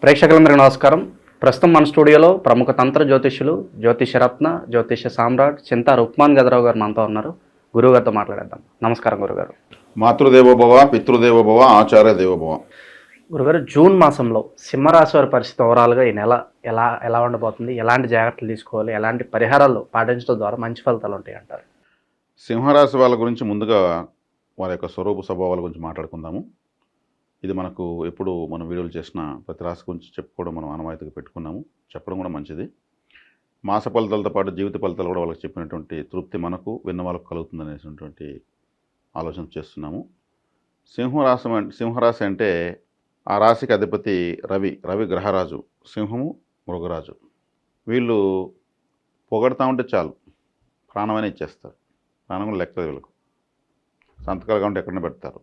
ప్రేక్షకులందరికీ నమస్కారం. ప్రస్తుతం మన స్టూడియోలో ప్రముఖ తంత్ర జ్యోతిష్యులు, జ్యోతిషరత్న, జ్యోతిష సామ్రాట్ చింతా రుక్మాన్ గదరావు గారు మనతో ఉన్నారు. గురువుగారితో మాట్లాడేద్దాం. నమస్కారం గురుగారు. మాతృదేవోభవ, పితృదేవోభవ, ఆచార్య దేవోభవ. గురుగారు, జూన్ మాసంలో సింహరాశి వారి పరిస్థితి ఓవరాల్గా ఈ నెల ఎలా ఉండబోతుంది? ఎలాంటి జాగ్రత్తలు తీసుకోవాలి? ఎలాంటి పరిహారాలు పాటించడం ద్వారా మంచి ఫలితాలు ఉంటాయి అంటారు? సింహరాశి వాళ్ళ గురించి ముందుగా వారి యొక్క స్వరూప స్వభావాల గురించి మాట్లాడుకుందాము. ఇది మనకు ఎప్పుడు మనం వీడియోలు చేసిన ప్రతి రాశి గురించి చెప్పుకోవడం మనం ఆనవాయితీగా పెట్టుకున్నాము. చెప్పడం కూడా మంచిది. మాస ఫలితాలతో పాటు జీవిత ఫలితాలు కూడా వాళ్ళకి చెప్పినటువంటి తృప్తి మనకు విన్న వాళ్ళకు కలుగుతుంది అనేటువంటి ఆలోచన చేస్తున్నాము. సింహరాశి అంటే ఆ రాశికి అధిపతి రవి గ్రహరాజు, సింహము మృగరాజు. వీళ్ళు పొగడతా ఉంటే చాలు, ప్రాణమైనా ఇచ్చేస్తారు. ప్రాణం కూడా లెక్క వీళ్ళకు. సంతకాలు కావాలంటే ఎక్కడైనా పెడతారు.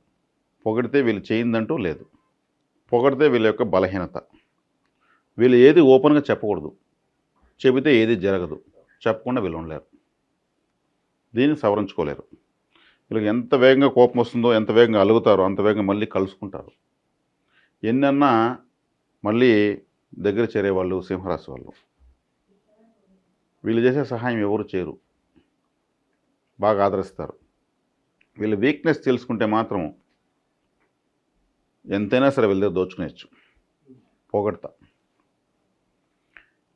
పొగిడితే వీళ్ళు చేయిందంటూ లేదు. పొగిడితే వీళ్ళ యొక్క బలహీనత. వీళ్ళు ఏది ఓపెన్గా చెప్పకూడదు, చెబితే ఏది జరగదు. చెప్పకుండా వీళ్ళు ఉండలేరు, దీన్ని సవరించుకోలేరు. వీళ్ళకి ఎంత వేగంగా కోపం వస్తుందో, ఎంత వేగంగా అలుగుతారో అంత వేగంగా మళ్ళీ కలుసుకుంటారు. ఎన్నన్నా మళ్ళీ దగ్గర చేరేవాళ్ళు సింహరాశి వాళ్ళు. వీళ్ళు చేసే సహాయం ఎవరు చేయరు, బాగా ఆదరిస్తారు. వీళ్ళ వీక్నెస్ తెలుసుకుంటే మాత్రం ఎంతైనా సరే వీళ్ళ దగ్గర దోచుకునేచ్చు, పోగొడతా.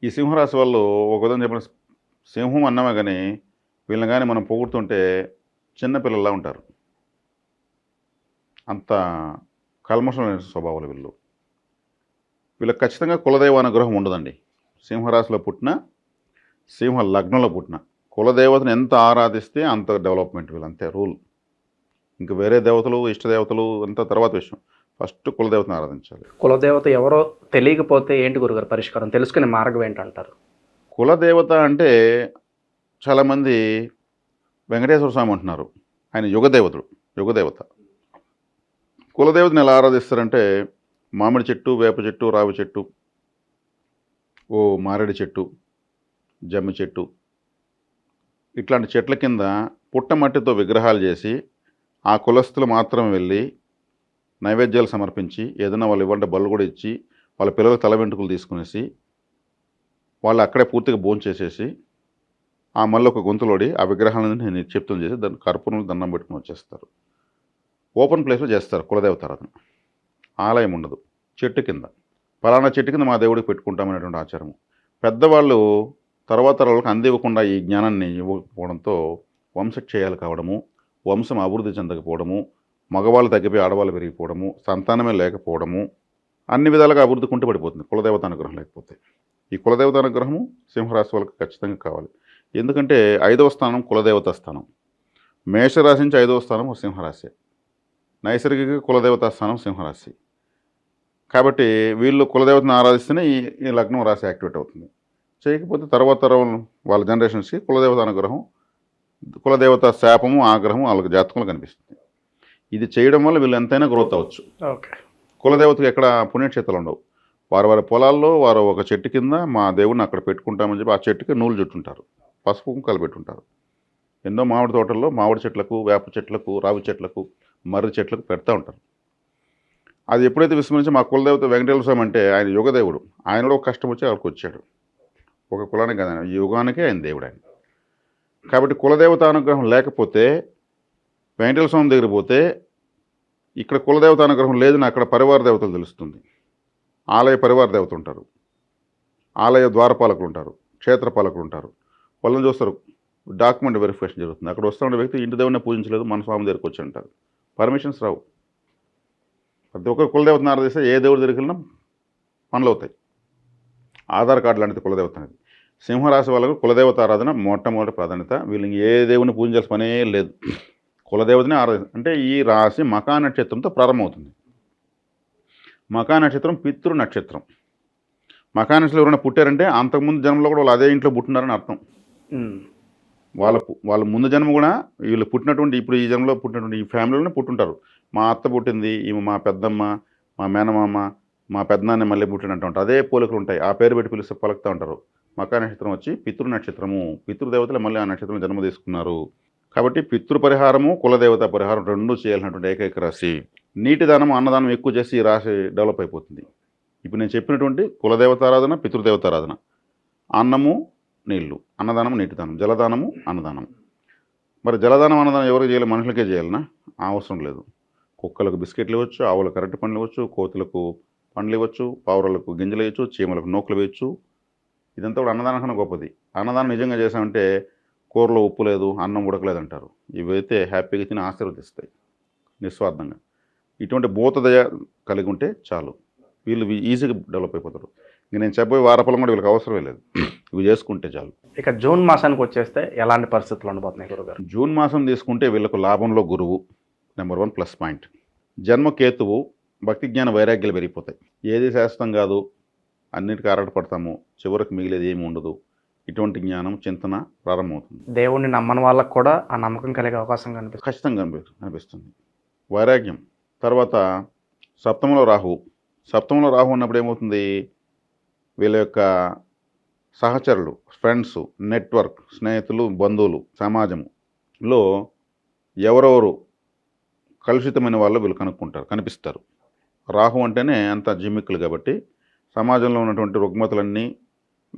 ఈ సింహరాశి వాళ్ళు ఒక విధంగా చెప్పిన సింహం అన్నమే కానీ వీళ్ళని కానీ మనం పొగుడుతుంటే చిన్నపిల్లల్లా ఉంటారు. అంత కల్మషమైన స్వభావాలు వీళ్ళు. వీళ్ళకి ఖచ్చితంగా కులదైవ అనుగ్రహం ఉండదండి. సింహరాశిలో పుట్టిన, సింహ లగ్నంలో పుట్టిన కులదేవతను ఎంత ఆరాధిస్తే అంత డెవలప్మెంట్. వీళ్ళు అంతే రూల్. ఇంకా వేరే దేవతలు, ఇష్టదేవతలు అంత తర్వాత విషయం. ఫస్ట్ కులదేవతను ఆరాధించాలి. కులదేవత ఎవరో తెలియకపోతే ఏంటి గురుగారు పరిష్కారం? తెలుసుకునే మార్గం ఏంటంటారు? కులదేవత అంటే చాలామంది వెంకటేశ్వర స్వామి అంటున్నారు. ఆయన యుగదేవత. కులదేవతను ఎలా ఆరాధిస్తారంటే మామిడి చెట్టు, వేప చెట్టు, రావి చెట్టు, మారేడు చెట్టు, జమ్మి చెట్టు, ఇట్లాంటి చెట్ల కింద పుట్టమట్టితో విగ్రహాలు చేసి ఆ కులస్తులు మాత్రం వెళ్ళి నైవేద్యాలు సమర్పించి ఏదైనా వాళ్ళు ఇవ్వంటే బళ్ళు కూడా ఇచ్చి వాళ్ళ పిల్లల తల వెంట్రుకలు తీసుకునేసి వాళ్ళు అక్కడే పూర్తిగా భోంచేసేసి ఆ మళ్ళీ ఒక గొంతులోడి ఆ విగ్రహాలను నిక్షిప్తం చేసి దాన్ని కర్పూరంలో దండం పెట్టుకుని వచ్చేస్తారు. ఓపెన్ ప్లేస్లో చేస్తారు కులదేవత ఆరాధన. ఆలయం ఉండదు, చెట్టు కింద. పలానా చెట్టు కింద మా దేవుడికి పెట్టుకుంటామనేటువంటి ఆచారము. పెద్దవాళ్ళు తర్వాత వాళ్ళకి అందివ్వకుండా ఈ జ్ఞానాన్ని ఇవ్వకపోవడంతో వంశక్షయాలు కావడము, వంశం అభివృద్ధి చెందకపోవడము, మగవాళ్ళు తగ్గిపోయి ఆడవాళ్ళు పెరిగిపోవడము, సంతానమే లేకపోవడము, అన్ని విధాలుగా అభివృద్ధి కుంటుపడిపోతుంది కులదేవత అనుగ్రహం లేకపోతే. ఈ కులదేవత అనుగ్రహము సింహరాశి వాళ్ళకి ఖచ్చితంగా కావాలి. ఎందుకంటే 5వ స్థానం కులదేవత స్థానం. మేషరాశి నుంచి 5వ స్థానం సింహరాశి. నైసర్గిక కులదేవత స్థానం సింహరాశి. కాబట్టి వీళ్ళు కులదేవతను ఆరాధిస్తేనే ఈ లగ్నం రాశి యాక్టివేట్ అవుతుంది. చేయకపోతే తర్వాత తరం వాళ్ళ జనరేషన్స్కి కులదేవత అనుగ్రహం, కులదేవత శాపము, ఆగ్రహం వాళ్ళకి జాతకంలో కనిపిస్తుంది. ఇది చేయడం వల్ల వీళ్ళు ఎంతైనా గ్రోత్ అవ్వచ్చు. కులదేవతకు ఎక్కడ పుణ్యక్షేత్రాలు ఉండవు. వారి పొలాల్లో వారు ఒక చెట్టు కింద మా దేవుడిని అక్కడ పెట్టుకుంటామని చెప్పి ఆ చెట్టుకి నూలు చుట్టుంటారు, పసుపు కుంకాలు పెట్టుంటారు. ఎన్నో మామిడి తోటల్లో మామిడి చెట్లకు, వేప చెట్లకు, రావి చెట్లకు, మర్రి చెట్లకు పెడతా ఉంటారు. అది ఎప్పుడైతే విస్మరించి మా కులదేవత వెంకటేశ్వర స్వామి అంటే ఆయన యుగదేవుడు, ఆయన కూడా ఒక కష్టం వచ్చి అక్కడికి వచ్చాడు. ఒక కులానికి కదా, ఈ యుగానికే ఆయన దేవుడు ఆయన. కాబట్టి కులదేవత అనుగ్రహం లేకపోతే వెంకటేశ్వర స్వామి దగ్గర పోతే ఇక్కడ కులదేవత అనుగ్రహం లేదని అక్కడ పరివార దేవతలు తెలుస్తుంది. ఆలయ పరివార దేవత ఉంటారు, ఆలయ ద్వారపాలకులు ఉంటారు, క్షేత్రపాలకులు ఉంటారు. వాళ్ళని చూస్తారు, డాక్యుమెంట్ వెరిఫికేషన్ జరుగుతుంది. అక్కడ వస్తూ ఉండే వ్యక్తి ఇంటి దేవుడిని పూజించలేదు, మన స్వామి దగ్గరికి వచ్చి అంటారు. పర్మిషన్స్ రావు. ప్రతి ఒక్కరు కులదేవతను ఆరాధిస్తే ఏ దేవుడి దగ్గరికి వెళ్ళినా పనులు అవుతాయి. ఆధార్ కార్డు లాంటిది కులదేవత అనేది. సింహరాశి వాళ్ళకు కులదేవత ఆరాధన మొట్టమొదటి ప్రాధాన్యత. వీళ్ళకి ఏ దేవుని పూజించాల్సిన పనే లేదు, కులదేవతని ఆరాధన. అంటే ఈ రాశి మకా నక్షత్రంతో ప్రారంభమవుతుంది. మకా నక్షత్రం పితృ నక్షత్రం. మకా నక్షత్రం ఎవరైనా పుట్టారంటే అంతకుముందు జన్మలో కూడా వాళ్ళు అదే ఇంట్లో పుట్టినారని అర్థం. వాళ్ళ ముందు జన్మ కూడా వీళ్ళు పుట్టినటువంటి, ఇప్పుడు ఈ జన్మలో పుట్టినటువంటి ఈ ఫ్యామిలీలోనే పుట్టుంటారు. మా అత్త పుట్టింది, ఈమె మా పెద్దమ్మ, మా మేనమామ, మా పెద్దనాన్న మళ్ళీ పుట్టినట్టు ఉంటారు. అదే పోలికలు ఉంటాయి. ఆ పేరు పెట్టి పిలిస్తే పలుకుతూ ఉంటారు. మకా నక్షత్రం వచ్చి పితృ నక్షత్రము. పితృదేవతలు మళ్ళీ ఆ నక్షత్రం జన్మ తీసుకున్నారు. కాబట్టి పితృపరిహారము, కులదేవత పరిహారం రెండూ చేయాల్సినటువంటి ఏకైక రాశి. నీటి దానం, అన్నదానం ఎక్కువ చేసి ఈ రాశి డెవలప్ అయిపోతుంది. ఇప్పుడు నేను చెప్పినటువంటి కులదేవతారాధన, పితృదేవతారాధన, అన్నము నీళ్లు, అన్నదానం నీటిదానం, జలదానము అన్నదానం. మరి జలదానం అన్నదానం ఎవరికి చేయాలి? మనుషులకే చేయాలనా? అవసరం లేదు. కుక్కలకు బిస్కెట్లు ఇవ్వచ్చు, ఆవులకు అరటి పండ్లు ఇవ్వచ్చు, కోతులకు పండ్లు ఇవ్వచ్చు, పావురాలకు గింజలు వేయచ్చు, చీమలకు నూకలు వేయచ్చు. ఇదంతా కూడా అన్నదానం కన్నా గొప్పది. అన్నదానం నిజంగా చేసామంటే కూరలో ఉప్పు లేదు, అన్నం ఉడకలేదు అంటారు. ఇవైతే హ్యాపీగా తిని ఆశీర్వదిస్తాయి నిస్వార్థంగా. ఇటువంటి భూతదయ కలిగి ఉంటే చాలు, వీళ్ళు ఈజీగా డెవలప్ అయిపోతారు. ఇంక నేను చెప్పబోయే వారఫలం కూడా వీళ్ళకి అవసరమే లేదు, ఇవి చేసుకుంటే చాలు. ఇక జూన్ మాసానికి వచ్చేస్తే ఎలాంటి పరిస్థితులు ఉండబోతున్నాయి గురుగారు? జూన్ మాసం తీసుకుంటే వీళ్ళకు లాభంలో గురువు నెంబర్ 1 ప్లస్ పాయింట్. జన్మకేతువు, భక్తి జ్ఞాన వైరాగ్యాలు పెరిగిపోతాయి. ఏది శాశ్వతం కాదు, అన్నిటికీ ఆరాటపడతాము, చివరికి మిగిలేది ఏమి ఉండదు. ఇటువంటి జ్ఞానం, చింతన ప్రారంభమవుతుంది. దేవుణ్ణి నమ్మని వాళ్ళకు కూడా ఆ నమ్మకం కలిగే అవకాశం కనిపిస్తుంది. ఖచ్చితంగా అనిపిస్తుంది. వైరాగ్యం. తర్వాత సప్తమంలో రాహు. సప్తమంలో రాహు ఉన్నప్పుడు ఏమవుతుంది? వీళ్ళ యొక్క సహచరులు, ఫ్రెండ్స్, నెట్వర్క్, స్నేహితులు, బంధువులు, సమాజంలో ఎవరెవరు కలుషితమైన వాళ్ళు వీళ్ళు కనిపిస్తారు. రాహు అంటేనే అంత జిమ్మిక్కులు కాబట్టి సమాజంలో ఉన్నటువంటి రుగ్మతలన్నీ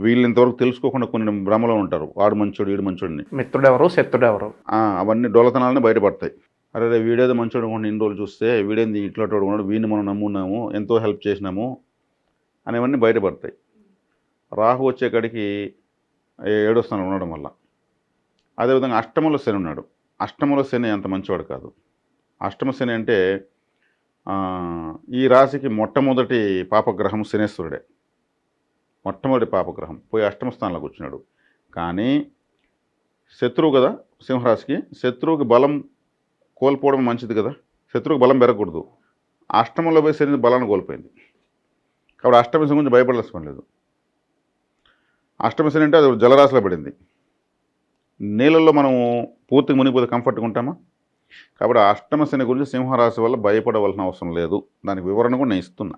వీళ్ళు ఇంతవరకు తెలుసుకోకుండా కొన్ని భ్రమలో ఉంటారు. వాడు మంచోడు, వీడు మంచోడిని, మిత్రుడెవరు, శత్రుడెవరు, అవన్నీ డొలతనాలని బయటపడతాయి. అరే వీడేదో మంచోడు కొన్ని ఇన్ని రోజులు చూస్తే, వీడేంది ఇట్లా ఉన్నాడు, వీడిని మనం నమ్మున్నాము, ఎంతో హెల్ప్ చేసినాము అనేవన్నీ బయటపడతాయి. రాహు వచ్చేకాడికి 7వ స్థానంలో ఉండడం వల్ల. అదేవిధంగా అష్టమంలో శని ఉన్నాడు. అష్టమంలో శని అంత మంచివాడు కాదు. అష్టమ శని అంటే ఈ రాశికి మొట్టమొదటి పాపగ్రహం శనేశ్వరుడే. మొట్టమొదటి పాపగ్రహం పోయి అష్టమ స్థానంలో కూర్చున్నాడు. కానీ శత్రువు కదా సింహరాశికి, శత్రువుకి బలం కోల్పోవడం మంచిది కదా, శత్రువుకి బలం పెరగకూడదు. అష్టమంలో పోయి శని బలాన్ని కోల్పోయింది. కాబట్టి అష్టమ శని గురించి భయపడాల్సిన లేదు. అష్టమ శని అంటే అది జలరాశిలో పడింది. నీళ్ళల్లో మనం పూర్తిగా మునిగిపోతే కంఫర్ట్గా ఉంటామా? కాబట్టి అష్టమ శని గురించి సింహరాశి వల్ల భయపడవలసిన అవసరం లేదు. దానికి వివరణ కూడా నేను ఇస్తున్నా.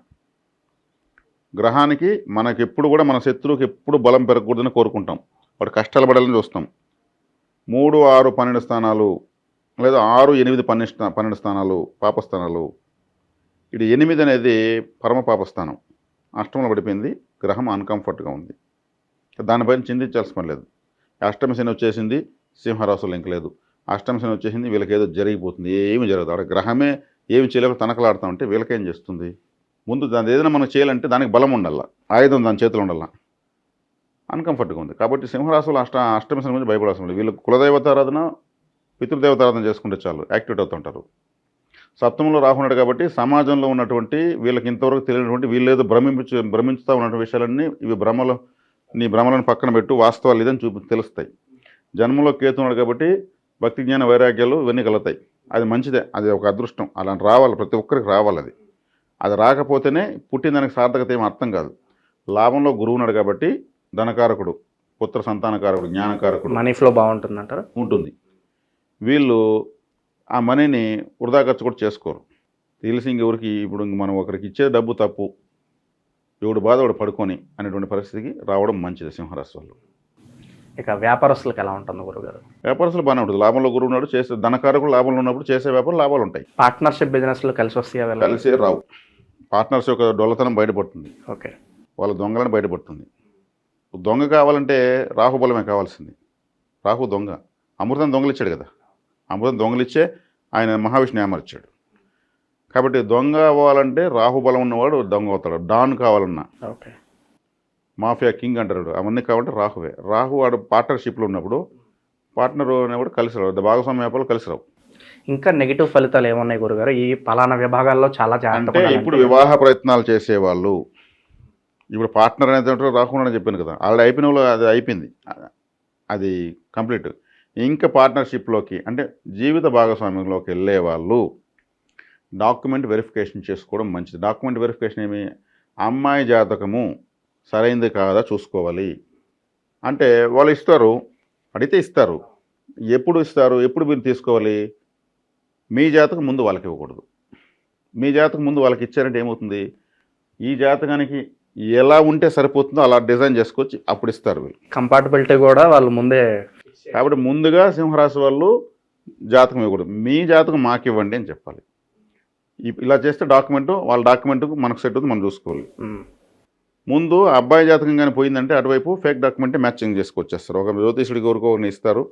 గ్రహానికి మనకి ఎప్పుడు కూడా మన శత్రువుకి ఎప్పుడు బలం పెరగకూడదని కోరుకుంటాం, వాడు కష్టాలు పడాలని చూస్తాం. 3, 6, 12 స్థానాలు లేదా 6, 8, 12 స్థానాలు పాపస్థానాలు. ఇది 8 అనేది పరమ పాపస్థానం. అష్టమంలో పడిపోయింది, గ్రహం అన్కంఫర్ట్గా ఉంది. దానిపైన చింతించాల్సిన పని లేదు. అష్టమ శని వచ్చేసింది, సింహరాశులు ఇంక లేదు. అష్టమ శని వచ్చేసింది, వీళ్ళకి ఏదో జరిగిపోతుంది, ఏమి జరగదు. అక్కడ గ్రహమే ఏమి చేయలేక తనకలాడుతూ ఉంటే వీళ్ళకేం చేస్తుంది? ముందు దాని ఏదైనా మనం చేయాలంటే దానికి బలం ఉండాల, ఆయుధం దాని చేతిలో ఉండాల. అన్కంఫర్ట్గా ఉంది. కాబట్టి సింహరాశులు అష్టమ శని గురించి భయపడాల్సిన లేదు. వీళ్ళకి కులదేవతారాధన, పితృదేవతారాధన చేసుకుంటే చాలు, యాక్టివేట్ అవుతుంటారు. సప్తమంలో రాహున్నాడు కాబట్టి సమాజంలో ఉన్నటువంటి వీళ్ళకి ఇంతవరకు తెలియనటువంటి వీళ్ళేదో భ్రమించుతూ ఉన్నటువంటి విషయాలన్నీ ఇవి భ్రమలు, నీ భ్రమలను పక్కన పెట్టు, వాస్తవాలు ఇదని తెలుస్తాయి. జన్మలో కేతున్నాడు కాబట్టి భక్తి జ్ఞాన వైరాగ్యాలు ఇవన్నీ కలుగుతాయి. అది మంచిదే, అది ఒక అదృష్టం. అలా రావాలి, ప్రతి ఒక్కరికి రావాలి. అది రాకపోతేనే పుట్టిన దానికి సార్థకత ఏమి అర్థం కాదు. లాభంలో గురువు ఉన్నాడు కాబట్టి ధనకారకుడు, పుత్ర సంతానకారకుడు, జ్ఞానకారకుడు, మనీ ఫ్లో బాగుంటుంది అంటారు. ఉంటుంది. వీళ్ళు ఆ మనీని వృధా ఖర్చు కూడా చేసుకోరు. తెలిసి ఇంకెవరికి ఇప్పుడు మనం ఒకరికి ఇచ్చే డబ్బు తప్పు, ఎవడు బాధ వాడు పడుకొని అనేటువంటి పరిస్థితికి రావడం మంచిది సింహరాశి వాళ్ళు. ఇక వ్యాపారస్తులకు ఎలా ఉంటుంది గురుగారు? వ్యాపారస్తులు బాగానే ఉంటుంది. లాభంలో గురువు ఉన్నాడు, చేసే ధనకారకుడు లాభంలో ఉన్నప్పుడు చేసే వ్యాపారం లాభాలు ఉంటాయి. పార్ట్నర్షిప్ బిజినెస్లో కలిసి వస్తాయా? కలిసే రావు. పార్ట్నర్స్ యొక్క డొల్లతనం బయటపడుతుంది, ఓకే, వాళ్ళ దొంగలను బయటపడుతుంది. దొంగ కావాలంటే రాహుబలమే కావాల్సింది. రాహు దొంగ, అమృతం దొంగలిచ్చాడు కదా, అమృతం దొంగలిచ్చే ఆయన మహావిష్ణు ఏమర్చాడు. కాబట్టి దొంగ అవ్వాలంటే రాహుబలం ఉన్నవాడు దొంగ అవుతాడు. డాన్ కావాలన్నా, ఓకే, మాఫియా కింగ్ అంటారు, అవన్నీ కావాలంటే రాహువే. రాహు వాడు పార్ట్నర్షిప్లో ఉన్నప్పుడు పార్ట్నర్ అనేవాడు కలిసి రావు, భాగస్వామ్య వ్యాపారాలు కలిసి రావు. ఇంకా నెగిటివ్ ఫలితాలు ఏమున్నాయి గురుగారు? ఈ పలానా విభాగాల్లో చాలా అంటే ఇప్పుడు వివాహ ప్రయత్నాలు చేసేవాళ్ళు, ఇప్పుడు పార్ట్నర్ అనేది రాకుండా చెప్పాను కదా, ఆల్రెడీ అయిపోయిన వాళ్ళు అది అయిపోయింది, అది కంప్లీట్. ఇంకా పార్ట్నర్షిప్లోకి అంటే జీవిత భాగస్వామ్యంలోకి వెళ్ళే వాళ్ళు డాక్యుమెంట్ వెరిఫికేషన్ చేసుకోవడం మంచిది. డాక్యుమెంట్ వెరిఫికేషన్ ఏమి? అమ్మాయి జాతకము సరైనది కాదా చూసుకోవాలి. అంటే వాళ్ళు ఇస్తారు, అడిగితే ఇస్తారు. ఎప్పుడు ఇస్తారు, ఎప్పుడు మీరు తీసుకోవాలి? మీ జాతకం ముందు వాళ్ళకి ఇవ్వకూడదు. మీ జాతకం ముందు వాళ్ళకి ఇచ్చారంటే ఏమవుతుంది? ఈ జాతకానికి ఎలా ఉంటే సరిపోతుందో అలా డిజైన్ చేసుకొచ్చి అప్పుడు ఇస్తారు వీళ్ళు. కంపాటబిలిటీ కూడా వాళ్ళు ముందే. కాబట్టి ముందుగా సింహరాశి వాళ్ళు జాతకం ఇవ్వకూడదు. మీ జాతకం మాకు ఇవ్వండి అని చెప్పాలి. ఇలా చేస్తే డాక్యుమెంట్ వాళ్ళ డాక్యుమెంట్కు మనకు సెట్ అవుతుంది, మనం చూసుకోవాలి. ముందు అబ్బాయి జాతకం కానీ పోయిందంటే అటువైపు ఫేక్ డాక్యుమెంటే మ్యాచింగ్ చేసుకొచ్చేస్తారు. ఒక జ్యోతిషుడికి ఎవరికో ఒకరిని ఇస్తారు,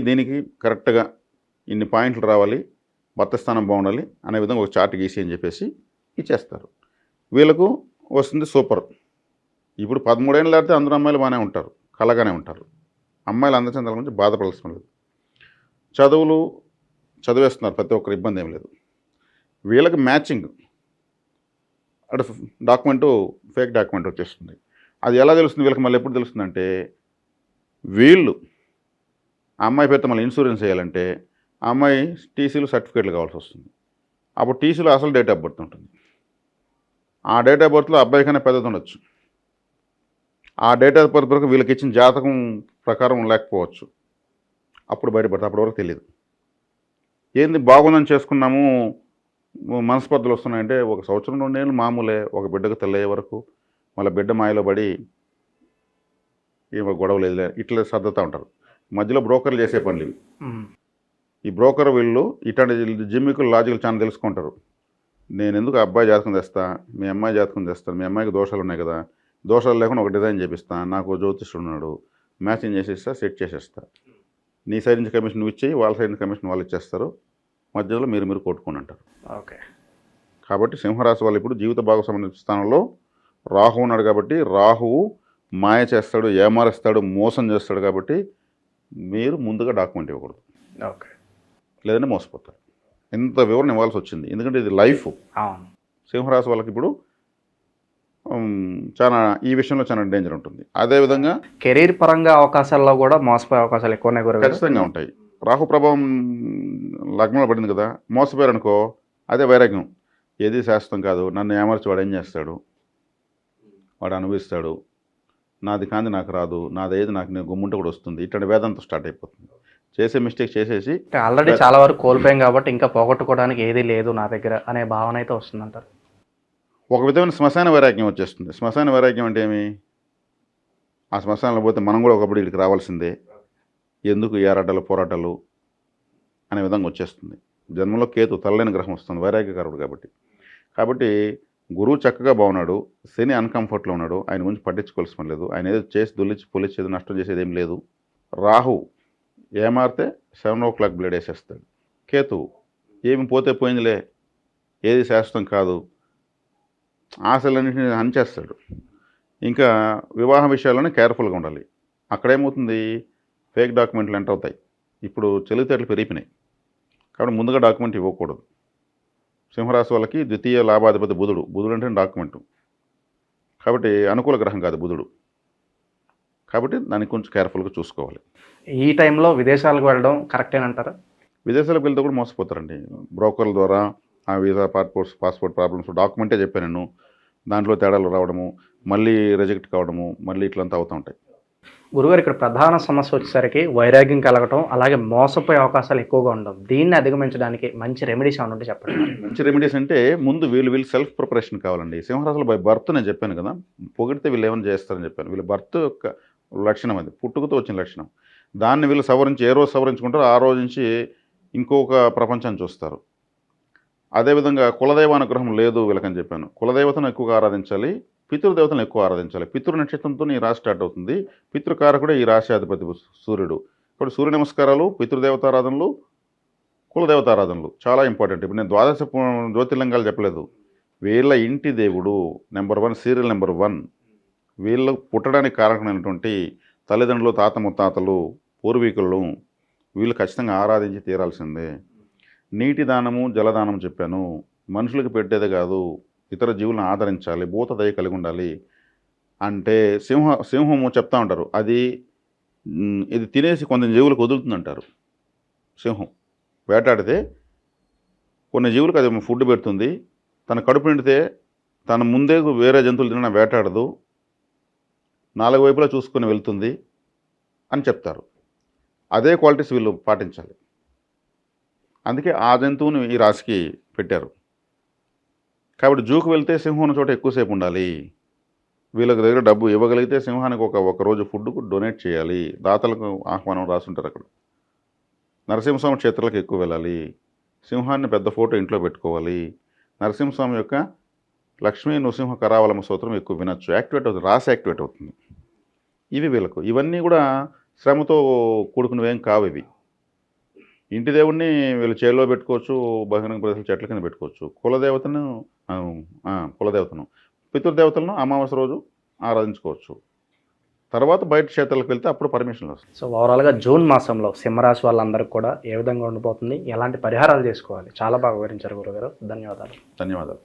దీనికి కరెక్ట్గా ఇన్ని పాయింట్లు రావాలి, భర్త స్థానం బాగుండాలి అనే విధంగా ఒక చార్ట్ గీసి అని చెప్పేసి ఇచ్చేస్తారు. వీళ్ళకు వస్తుంది సూపర్. ఇప్పుడు 13 ఏళ్ళు దాటితే అందరూ అమ్మాయిలు బాగానే ఉంటారు, కళగానే ఉంటారు. అమ్మాయిలు అందచందాల గురించి బాధపడాల్సిన లేదు. చదివేస్తున్నారు, ప్రతి ఒక్కరు ఇబ్బంది ఏం లేదు. వీళ్ళకి మ్యాచింగ్ అటు డాక్యుమెంటు ఫేక్ డాక్యుమెంట్ వచ్చేస్తుంది. అది ఎలా తెలుస్తుంది వీళ్ళకి? మళ్ళీ ఎప్పుడు తెలుస్తుందంటే, వీళ్ళు ఆ అమ్మాయి పేరుతో మళ్ళీ ఇన్సూరెన్స్ చేయాలంటే ఆ అమ్మాయి టీసీలు సర్టిఫికేట్లు కావాల్సి వస్తుంది. అప్పుడు టీసీలో అసలు డేట్ ఆఫ్ బర్త్ ఉంటుంది. ఆ డేట్ ఆఫ్ బర్త్లో అబ్బాయి కన్నా పెద్దది ఉండొచ్చు. ఆ డేట్ ఆఫ్ బర్త్ వరకు వీళ్ళకి ఇచ్చిన జాతకం ప్రకారం లేకపోవచ్చు. అప్పుడు బయటపడతారు. అప్పటి వరకు తెలియదు. ఏంది బాగుందని చేసుకున్నాము, మనస్పర్ధలు వస్తున్నాయంటే 1 సంవత్సరం 2 ఏళ్ళు మామూలే. ఒక బిడ్డకు తెల్లయ్యే వరకు మళ్ళీ బిడ్డ మాయలో పడి ఏమో గొడవ లేదులే ఇట్లా సర్దుతూ ఉంటారు. మధ్యలో బ్రోకర్లు చేసే పనులు ఇవి. ఈ బ్రోకర్ వీళ్ళు ఇట్లాంటి జిమ్మికులు లాజికల్ చాలా తెలుసుకుంటారు. నేను ఎందుకు అబ్బాయి జాతకం తెస్తా, మీ అమ్మాయి జాతకం తెస్తాను, మీ అమ్మాయికి దోషాలు ఉన్నాయి కదా, దోషాలు లేకుండా ఒక డిజైన్ చేపిస్తాను, నాకు జ్యోతిష్యుడు ఉన్నాడు, మ్యాచింగ్ చేసేస్తా, సెట్ చేసేస్తా, నీ సైడ్ నుంచి కమిషన్ నువ్వు ఇచ్చేయి, వాళ్ళ సైడ్ నుంచి కమిషన్ వాళ్ళు ఇచ్చేస్తారు, మధ్యలో మీరు కొట్టుకొని అంటారు. ఓకే. కాబట్టి సింహరాశి వాళ్ళు ఇప్పుడు జీవిత భాగస్వామ్య స్థానంలో రాహువు ఉన్నాడు. కాబట్టి రాహువు మాయ చేస్తాడు, ఏమారుస్తాడు, మోసం చేస్తాడు. కాబట్టి మీరు ముందుగా డాక్యుమెంట్ ఇవ్వకూడదు. ఓకే. లేదంటే మోసపోతారు. ఇంత వివరణ ఇవ్వాల్సి వచ్చింది, ఎందుకంటే ఇది లైఫ్. సింహరాశి వాళ్ళకి ఇప్పుడు చాలా ఈ విషయంలో చాలా డేంజర్ ఉంటుంది. అదేవిధంగా కెరీర్ పరంగా అవకాశాల్లో కూడా మోసపోయే అవకాశాలు ఎక్కువనే ఖచ్చితంగా ఉంటాయి. రాహు ప్రభావం లగ్నంలో పడింది కదా, మోసపోయారు అనుకో, అదే వైరాగ్యం. ఏది శాశ్వతం కాదు, నన్ను ఏమర్చి వాడు ఏం చేస్తాడు, వాడు అనుభవిస్తాడు, నాది కాంది నాకు రాదు, నాదేది నాకు నేను గుమ్ముంట కూడా వస్తుంది, ఇట్లాంటి వేదంతో స్టార్ట్ అయిపోతుంది. చేసే మిస్టేక్ చేసేసి ఆల్రెడీ చాలా వరకు కోల్పోయాం కాబట్టి ఇంకా పోగొట్టుకోవడానికి ఏది లేదు నా దగ్గర అనే భావన అయితే వస్తుందంటారు. ఒక విధమైన శ్మశాన వైరాగ్యం వచ్చేస్తుంది. శ్మశాన వైరాగ్యం అంటే ఏమి? ఆ శ్మశానంలో పోతే మనం కూడా ఒకప్పుడు వీడికి రావాల్సిందే, ఎందుకు ఏరాటాలు పోరాటాలు అనే విధంగా వచ్చేస్తుంది. జన్మలో కేతు తల్లలేని గ్రహం వస్తుంది, వైరాగ్యకారుడు. కాబట్టి గురువు చక్కగా బాగున్నాడు, శని అన్కంఫర్ట్లో ఉన్నాడు, ఆయన గురించి పట్టించుకోవాల్సిన లేదు. ఆయన ఏదో చేసి దొల్లించి పొలిచేది నష్టం చేసేది ఏం లేదు. రాహు ఏమారితే 7 o'clock బ్లేడ్ వేసేస్తాడు. కేతు ఏమి పోతే పోయిందిలే, ఏది శాశ్వతం కాదు, ఆశలన్నింటినీ హంచేస్తాడు. ఇంకా వివాహ విషయాల్లోనే కేర్ఫుల్గా ఉండాలి. అక్కడేమవుతుంది, ఫేక్ డాక్యుమెంట్లు ఎంటర్ అవుతాయి. ఇప్పుడు తెలివితేటలు పెరిగిపోయినాయి. కాబట్టి ముందుగా డాక్యుమెంట్ ఇవ్వకూడదు. సింహరాశి వాళ్ళకి ద్వితీయ లాభాధిపతి బుధుడు అంటే డాక్యుమెంటు. కాబట్టి అనుకూల గ్రహం కాదు బుధుడు. కాబట్టి దానికి కొంచెం కేర్ఫుల్గా చూసుకోవాలి. ఈ టైంలో విదేశాలకు వెళ్ళడం కరెక్టేనంటారా? విదేశాలకు వెళ్తే కూడా మోసపోతారండి బ్రోకర్ల ద్వారా. ఆ వీసా పాస్పోర్ట్ ప్రాబ్లమ్స్, డాక్యుమెంటే చెప్పాను నేను, దాంట్లో తేడాలు రావడము, మళ్ళీ రిజెక్ట్ కావడము, మళ్ళీ ఇట్లంతా అవుతూ ఉంటాయి. గురుగారు, ఇక్కడ ప్రధాన సమస్య వచ్చేసరికి వైరాగ్యం కలగటం, అలాగే మోసపోయే అవకాశాలు ఎక్కువగా ఉండడం. దీన్ని అధిగమించడానికి మంచి రెమెడీస్ ఏమైనా ఉంటే చెప్పండి. మంచి రెమెడీస్ అంటే ముందు వీళ్ళు సెల్ఫ్ ప్రిపరేషన్ కావాలండి. సింహరాశులు బై బర్త్ నేను చెప్పాను కదా, పొగిడితే వీళ్ళు ఏమైనా చేస్తారని చెప్పాను. వీళ్ళ బర్త్ యొక్క లక్షణం అది, పుట్టుకతో వచ్చిన లక్షణం. దాన్ని వీళ్ళు సవరించి ఏ రోజు సవరించుకుంటారో ఆ రోజు నుంచి ఇంకొక ప్రపంచాన్ని చూస్తారు. అదేవిధంగా కులదైవానుగ్రహం లేదు వీళ్ళకని చెప్పాను. కులదేవతను ఎక్కువగా ఆరాధించాలి, పితృదేవతలను ఎక్కువ ఆరాధించాలి. పితృ నక్షత్రంతో ఈ రాశి స్టార్ట్ అవుతుంది. పితృకారకుడే ఈ రాశి అధిపతి సూర్యుడు. ఇప్పుడు సూర్య నమస్కారాలు, పితృదేవతారాధనలు, కులదేవతారాధనలు చాలా ఇంపార్టెంట్. ఇప్పుడు నేను ద్వాదశ జ్యోతిర్లింగాలు చెప్పలేదు. వీళ్ళ ఇంటి దేవుడు నెంబర్ 1, సీరియల్ నెంబర్ 1. వీళ్ళు పుట్టడానికి కారకమైనటువంటి తల్లిదండ్రులు, తాత ముత్తాతలు, పూర్వీకులను వీళ్ళు ఖచ్చితంగా ఆరాధించి తీరాల్సిందే. నీటి దానము, జలదానం చెప్పాను. మనుషులకు పెట్టేదే కాదు, ఇతర జీవులను ఆదరించాలి, భూత దయ కలిగి ఉండాలి. అంటే సింహము చెప్తా ఉంటారు, ఇది తినేసి కొంత జీవులకు వదులుతుందంటారు. సింహం వేటాడితే కొన్ని జీవులకు అది ఫుడ్ పెడుతుంది. తన కడుపు నిండితే తన ముందే వేరే జంతువులు తిన వేటాడదు, 4 వైపులా చూసుకొని వెళ్తుంది అని చెప్తారు. అదే క్వాలిటీస్ వీళ్ళు పాటించాలి. అందుకే ఆ జంతువుని ఈ రాశికి పెట్టారు. కాబట్టి జూకు వెళ్తే సింహం చోట ఎక్కువసేపు ఉండాలి. వీళ్ళకి దగ్గర డబ్బు ఇవ్వగలిగితే సింహానికి ఒక రోజు ఫుడ్కు డొనేట్ చేయాలి. దాతలకు ఆహ్వానం రాసుంటారు అక్కడ. నరసింహస్వామి క్షేత్రాలకు ఎక్కువ వెళ్ళాలి. సింహాన్ని పెద్ద ఫోటో ఇంట్లో పెట్టుకోవాలి. నరసింహస్వామి యొక్క లక్ష్మీ నృసింహ కరావలమ స్తోత్రం ఎక్కువ వినొచ్చు, యాక్టివేట్ అవుతుంది, రాసి యాక్టివేట్ అవుతుంది. ఇవి వీళ్ళకు ఇవన్నీ కూడా శ్రమతో కూడుకున్నవేం కావు. ఇవి ఇంటి దేవుణ్ణి వీళ్ళు చేలో పెట్టుకోవచ్చు, బహిరంగ ప్రదేశాలు చెట్ల కింద పెట్టుకోవచ్చు. కులదేవతను పితృదేవతలను అమావాస్య రోజు ఆరాధించుకోవచ్చు. తర్వాత బయట క్షేత్రాలకు వెళ్తే అప్పుడు పర్మిషన్లు వస్తాయి. సో ఓవరాల్గా జూన్ మాసంలో సింహరాశి వాళ్ళందరికీ కూడా ఏ విధంగా ఉండిపోతుంది, ఎలాంటి పరిహారాలు చేసుకోవాలి, చాలా బాగా వివరించారు గురుగారు. ధన్యవాదాలు. ధన్యవాదాలు.